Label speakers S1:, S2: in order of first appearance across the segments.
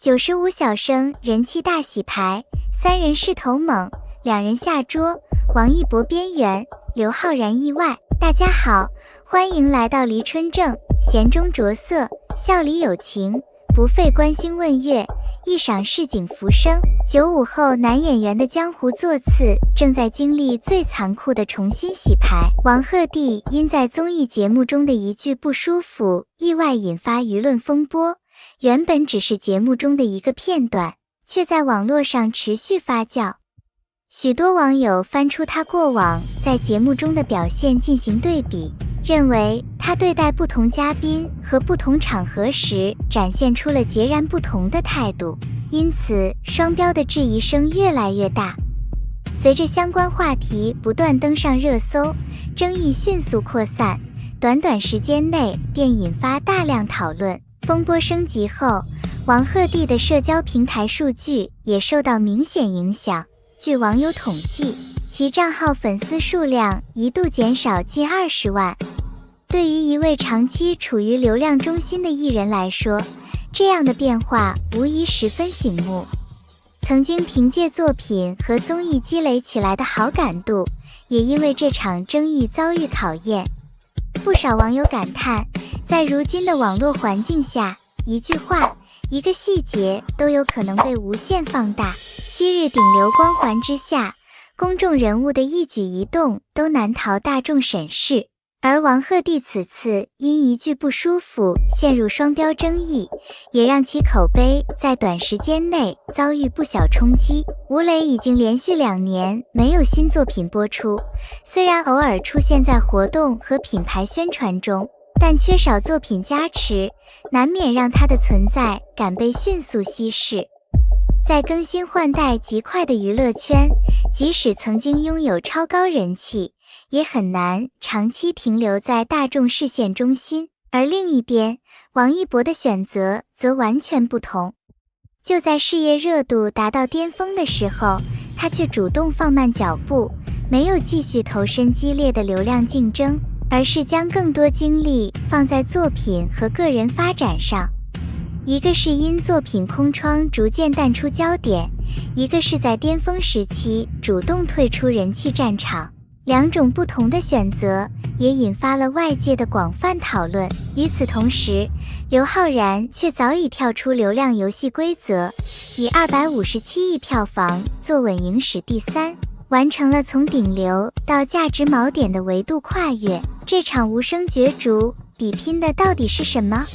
S1: 95小生人气大洗牌，三人势头猛，两人下桌，王一博边缘，刘昊然意外。大家好，欢迎来到黎春正，闲中着色，笑里有情，不费关心问月，一赏市井浮生。95后男演员的江湖座次正在经历最残酷的重新洗牌。王鹤棣因在综艺节目中的一句不舒服，意外引发舆论风波。原本只是节目中的一个片段，却在网络上持续发酵。许多网友翻出他过往在节目中的表现进行对比，认为他对待不同嘉宾和不同场合时展现出了截然不同的态度，因此双标的质疑声越来越大。随着相关话题不断登上热搜，争议迅速扩散，短短时间内便引发大量讨论。风波升级后，王鹤棣的社交平台数据也受到明显影响。据网友统计，其账号粉丝数量一度减少近20万。对于一位长期处于流量中心的艺人来说，这样的变化无疑十分醒目。曾经凭借作品和综艺积累起来的好感度，也因为这场争议遭遇考验。不少网友感叹，在如今的网络环境下，一句话、一个细节都有可能被无限放大。昔日顶流光环之下，公众人物的一举一动都难逃大众审视。而王鹤棣此次因一句不舒服陷入双标争议，也让其口碑在短时间内遭遇不小冲击。吴磊已经连续2年没有新作品播出，虽然偶尔出现在活动和品牌宣传中，但缺少作品加持，难免让他的存在感被迅速稀释。在更新换代极快的娱乐圈，即使曾经拥有超高人气，也很难长期停留在大众视线中心。而另一边，王一博的选择则完全不同。就在事业热度达到巅峰的时候，他却主动放慢脚步，没有继续投身激烈的流量竞争，而是将更多精力放在作品和个人发展上。一个是因作品空窗逐渐淡出焦点，一个是在巅峰时期主动退出人气战场。两种不同的选择也引发了外界的广泛讨论。与此同时，刘昊然却早已跳出流量游戏规则，以257亿票房坐稳影史第3，完成了从顶流到价值锚点的维度跨越。这场无声角逐比拼的到底是什么？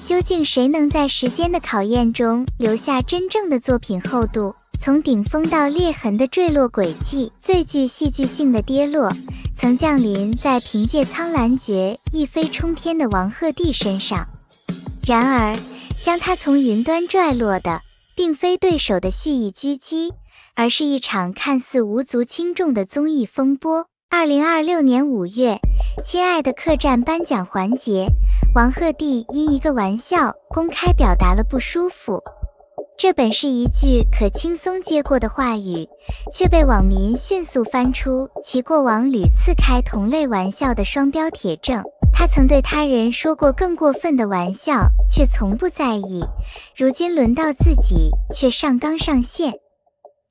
S1: 究竟谁能在时间的考验中留下真正的作品厚度？从顶峰到裂痕的坠落轨迹，最具戏剧性的跌落，曾降临在凭借《苍兰诀》一飞冲天的王鹤棣身上。然而，将他从云端拽落的，并非对手的蓄意狙击，而是一场看似无足轻重的综艺风波。2026年5月，亲爱的客栈颁奖环节，王鹤棣因一个玩笑公开表达了不舒服。这本是一句可轻松接过的话语，却被网民迅速翻出其过往屡次开同类玩笑的双标铁证。他曾对他人说过更过分的玩笑，却从不在意，如今轮到自己却上纲上线。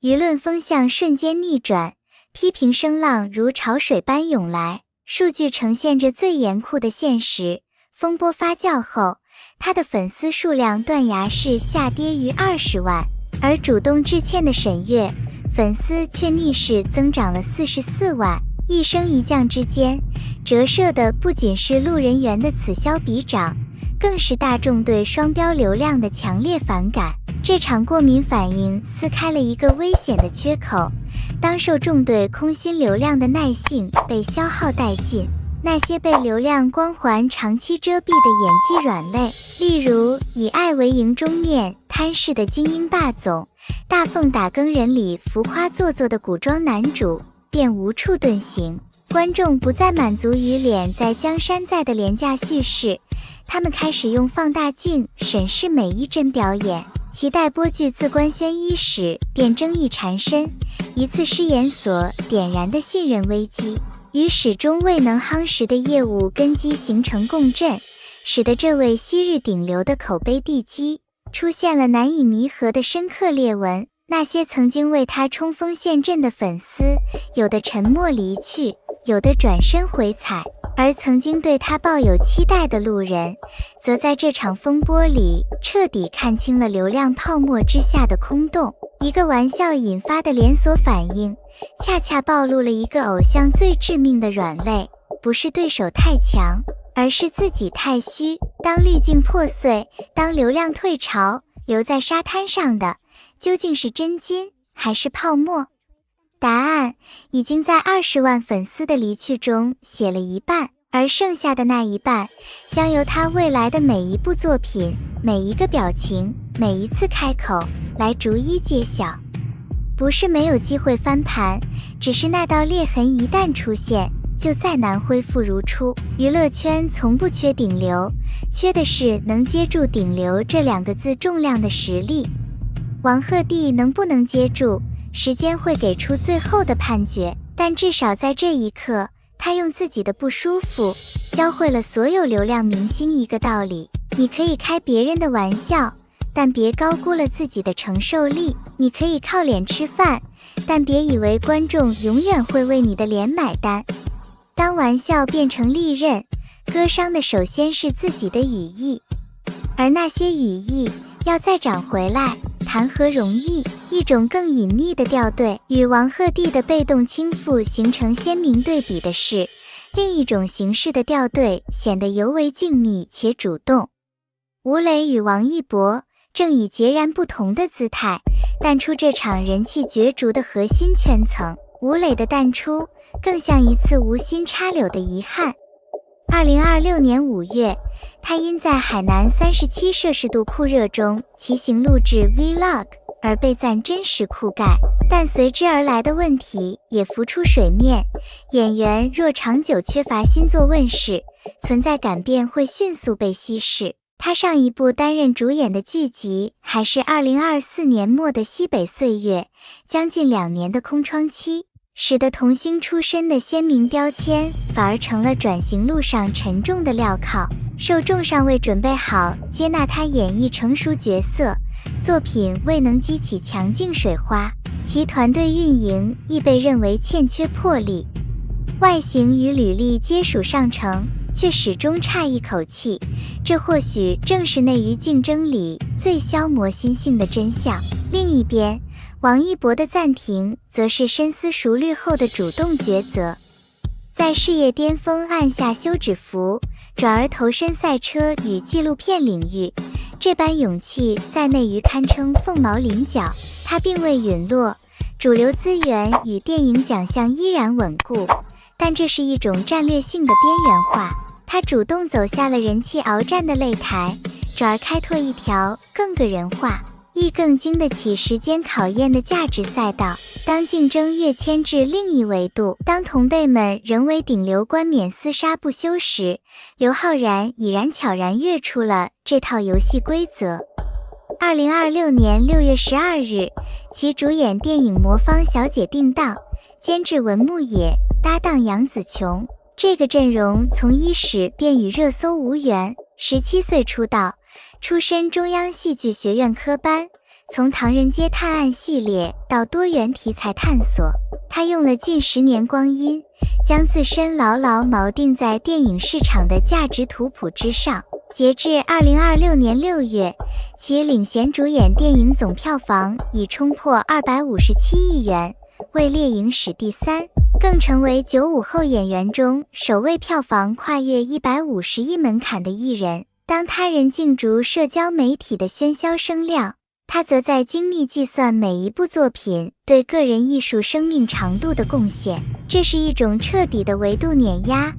S1: 舆论风向瞬间逆转，批评声浪如潮水般涌来，数据呈现着最严酷的现实。风波发酵后，他的粉丝数量断崖式下跌逾20万，而主动致歉的沈月粉丝却逆势增长了44万。一升一降之间，折射的不仅是路人缘的此消彼长，更是大众对双标流量的强烈反感。这场过敏反应撕开了一个危险的缺口，当受众对空心流量的耐性被消耗殆尽，那些被流量光环长期遮蔽的演技软肋，例如以爱为营中面摊式的精英霸总，大凤打更人里浮夸做作的古装男主，便无处遁形。观众不再满足于脸在江山在的廉价叙事，他们开始用放大镜审视每一帧表演，期待播剧自官宣伊始便争议缠身，一次失言所点燃的信任危机，与始终未能夯实的业务根基形成共振，使得这位昔日顶流的口碑地基出现了难以弥合的深刻裂纹。那些曾经为他冲锋陷阵的粉丝，有的沉默离去，有的转身回踩，而曾经对他抱有期待的路人，则在这场风波里彻底看清了流量泡沫之下的空洞。一个玩笑引发的连锁反应，恰恰暴露了一个偶像最致命的软肋，不是对手太强，而是自己太虚。当滤镜破碎，当流量退潮，留在沙滩上的究竟是真金还是泡沫？答案已经在20万粉丝的离去中写了一半，而剩下的那一半，将由他未来的每一部作品、每一个表情、每一次开口来逐一揭晓。不是没有机会翻盘，只是那道裂痕一旦出现，就再难恢复如初。娱乐圈从不缺顶流，缺的是能接住顶流这2个字重量的实力。王鹤棣能不能接住，时间会给出最后的判决，但至少在这一刻，他用自己的不舒服教会了所有流量明星一个道理：你可以开别人的玩笑，但别高估了自己的承受力；你可以靠脸吃饭，但别以为观众永远会为你的脸买单。当玩笑变成利刃，割伤的首先是自己的羽翼，而那些羽翼要再长回来，谈何容易？一种更隐秘的调对，与王鹤棣的被动倾覆形成鲜明对比的是，另一种形式的调对显得尤为静谧且主动。吴磊与王一博正以截然不同的姿态淡出这场人气角逐的核心圈层。吴磊的淡出更像一次无心插柳的遗憾。2026年5月，他因在海南37摄氏度酷热中骑行录制 Vlog 而被赞真实酷盖，但随之而来的问题也浮出水面。演员若长久缺乏新作问世，存在感便会迅速被稀释。他上一部担任主演的剧集还是2024年末的西北岁月，将近2年的空窗期，使得童星出身的鲜明标签反而成了转型路上沉重的镣铐。受众尚未准备好接纳他演绎成熟角色，作品未能激起强劲水花，其团队运营亦被认为欠缺魄力。外形与履历皆属上乘，却始终差一口气，这或许正是内娱竞争里最消磨心性的真相。另一边，王一博的暂停则是深思熟虑后的主动抉择，在事业巅峰按下休止符，转而投身赛车与纪录片领域，这般勇气在内娱堪称凤毛麟角。他并未陨落，主流资源与电影奖项依然稳固，但这是一种战略性的边缘化。他主动走下了人气鏖战的擂台，转而开拓一条更个人化亦更经得起时间考验的价值赛道。当竞争跃迁至另一维度，当同辈们仍为顶流冠冕厮杀不休时，刘昊然已然悄然跃出了这套游戏规则。2026年6月12日，其主演电影《魔方小姐定档》，监制文牧野，搭档杨紫琼。这个阵容从伊始便与热搜无缘。17岁出道，出身中央戏剧学院科班，从唐人街探案系列到多元题材探索，他用了近10年光阴，将自身牢牢锚定在电影市场的价值图谱之上。截至2026年6月，其领衔主演电影总票房已冲破257亿元，位猎影史第3，更成为95后演员中首位票房跨越150亿门槛的艺人。当他人竞逐社交媒体的喧嚣声量，他则在精密计算每一部作品对个人艺术生命长度的贡献。这是一种彻底的维度碾压。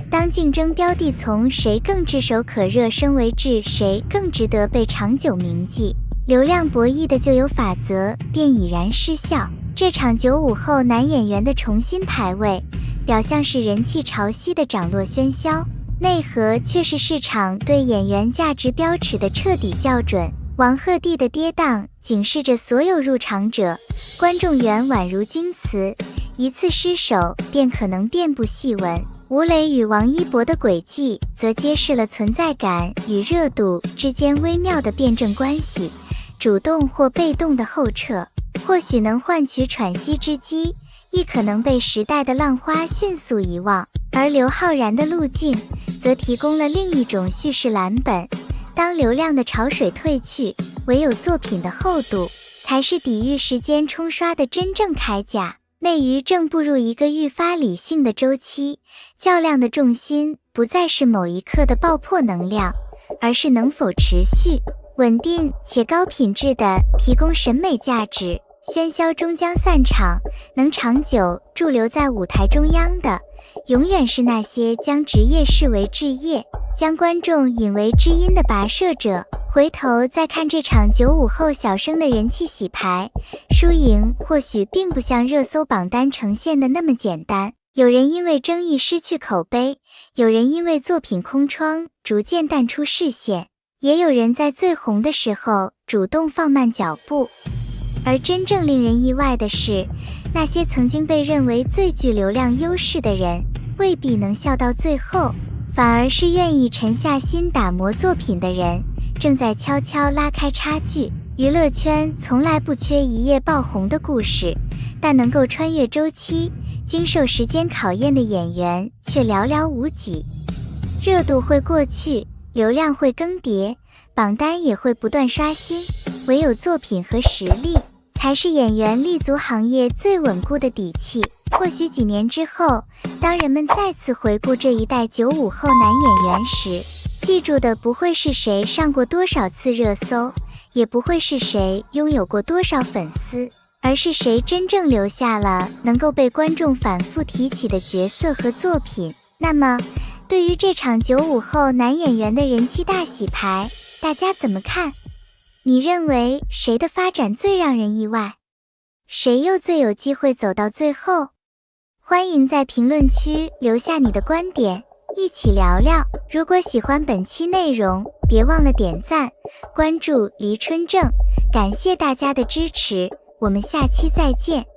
S1: 当竞争标的从谁更炙手可热升为至谁更值得被长久铭记，流量博弈的旧有法则便已然失效。这场95后男演员的重新排位，表象是人气潮汐的涨落喧嚣，内核却是市场对演员价值标尺的彻底校准。王鹤棣的跌宕警示着所有入场者，观众缘宛如金瓷，一次失手便可能遍布戏文。吴磊与王一博的轨迹则揭示了存在感与热度之间微妙的辩证关系，主动或被动的后撤，或许能换取喘息之机，亦可能被时代的浪花迅速遗忘。而刘昊然的路径则提供了另一种叙事蓝本，当流量的潮水退去，唯有作品的厚度才是抵御时间冲刷的真正铠甲。内娱正步入一个愈发理性的周期，较量的重心不再是某一刻的爆破能量，而是能否持续、稳定且高品质地提供审美价值。喧嚣终将散场，能长久驻留在舞台中央的，永远是那些将职业视为志业，将观众引为知音的跋涉者。回头再看这场95后小生的人气洗牌，输赢或许并不像热搜榜单呈现的那么简单。有人因为争议失去口碑，有人因为作品空窗逐渐淡出视线，也有人在最红的时候主动放慢脚步。而真正令人意外的是，那些曾经被认为最具流量优势的人，未必能笑到最后，反而是愿意沉下心打磨作品的人，正在悄悄拉开差距。娱乐圈从来不缺一夜爆红的故事，但能够穿越周期、经受时间考验的演员却寥寥无几。热度会过去，流量会更迭，榜单也会不断刷新，唯有作品和实力才是演员立足行业最稳固的底气。或许几年之后，当人们再次回顾这一代95后男演员时，记住的不会是谁上过多少次热搜，也不会是谁拥有过多少粉丝，而是谁真正留下了能够被观众反复提起的角色和作品。那么，对于这场95后男演员的人气大洗牌，大家怎么看？你认为谁的发展最让人意外？谁又最有机会走到最后？欢迎在评论区留下你的观点，一起聊聊。如果喜欢本期内容，别忘了点赞、关注黎春正，感谢大家的支持，我们下期再见。